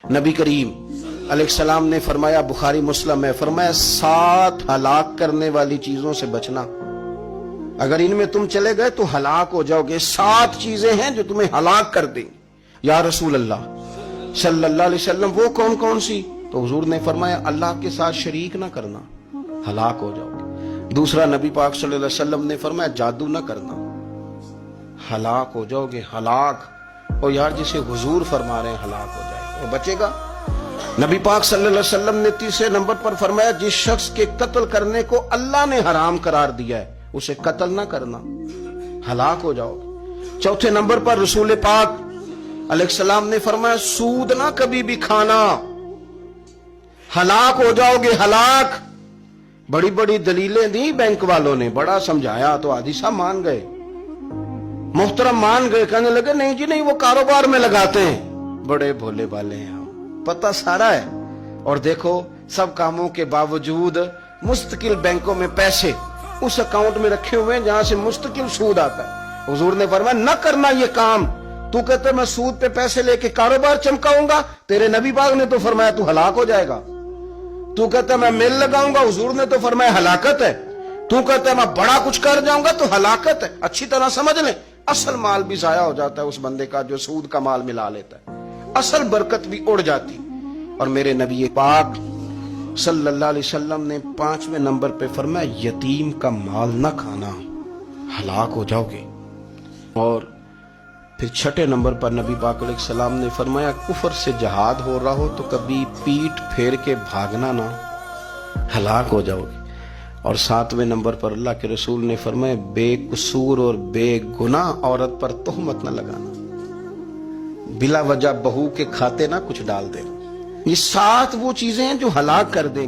نبی کریم علیہ السلام نے فرمایا، بخاری مسلم ہے، فرمایا 7 ہلاک کرنے والی چیزوں سے بچنا، اگر ان میں تم چلے گئے تو ہلاک ہو جاؤ گے۔ 7 چیزیں ہیں جو تمہیں ہلاک کر دیں گی۔ یا رسول اللہ صلی اللہ علیہ وسلم وہ کون کون سی؟ تو حضور نے فرمایا اللہ کے ساتھ شریک نہ کرنا، ہلاک ہو جاؤ گے۔ دوسرا نبی پاک صلی اللہ علیہ وسلم نے فرمایا جادو نہ کرنا، ہلاک ہو جاؤ گے، ہلاک۔ اور یار جسے حضور فرما رہے ہیں ہلاک ہو جائے وہ بچے گا؟ نبی پاک صلی اللہ علیہ وسلم نے تیسرے نمبر پر فرمایا جس شخص کے قتل کرنے کو اللہ نے حرام قرار دیا ہے اسے قتل نہ کرنا، ہلاک ہو جاؤ گے۔ چوتھے نمبر پر رسول پاک علیہ السلام نے فرمایا سود نہ کبھی بھی کھانا، ہلاک ہو جاؤ گے، ہلاک۔ بڑی بڑی دلیلیں دی بینک والوں نے، بڑا سمجھایا تو حاجی صاحب مان گئے، محترم مان گئے، کہنے لگے نہیں جی نہیں وہ کاروبار میں لگاتے ہیں۔ بڑے بھولے والے ہیں ہم، پتہ سارا ہے۔ اور دیکھو سب کاموں کے باوجود مستقل بینکوں میں پیسے اس اکاؤنٹ میں رکھے ہوئے ہیں جہاں سے مستقل سود آتا ہے۔ حضور نے فرمایا نہ کرنا یہ کام۔ تو کہتے میں سود پہ پیسے لے کے کاروبار چمکاؤں گا، تیرے نبی پاک نے تو فرمایا تو ہلاک ہو جائے گا۔ تو کہتا میں میل لگاؤں گا، حضور نے تو فرمایا ہلاکت ہے۔ تو کہتا میں بڑا کچھ کر جاؤں گا تو ہلاکت ہے۔ اچھی طرح سمجھ لیں، اصل مال بھی ضائع ہو جاتا ہے اس بندے کا جو سود کا مال ملا لیتا ہے، اصل برکت بھی اڑ جاتی۔ اور میرے نبی پاک صلی اللہ علیہ وسلم نے 5ویں نمبر پہ فرمایا یتیم کا مال نہ کھانا، ہلاک ہو جاؤ گے۔ اور پھر 6 نمبر پر نبی پاک علیہ السلام نے فرمایا کفر سے جہاد ہو رہا ہو تو کبھی پیٹ پھیر کے بھاگنا نہ، ہلاک ہو جاؤ گے۔ اور 7ویں نمبر پر اللہ کے رسول نے فرمایا بے قصور اور بے گناہ عورت پر تہمت نہ لگانا، بلا وجہ بہو کے کھاتے نہ کچھ ڈال دے۔ یہ 7 وہ چیزیں ہیں جو ہلاک کر دیں گے۔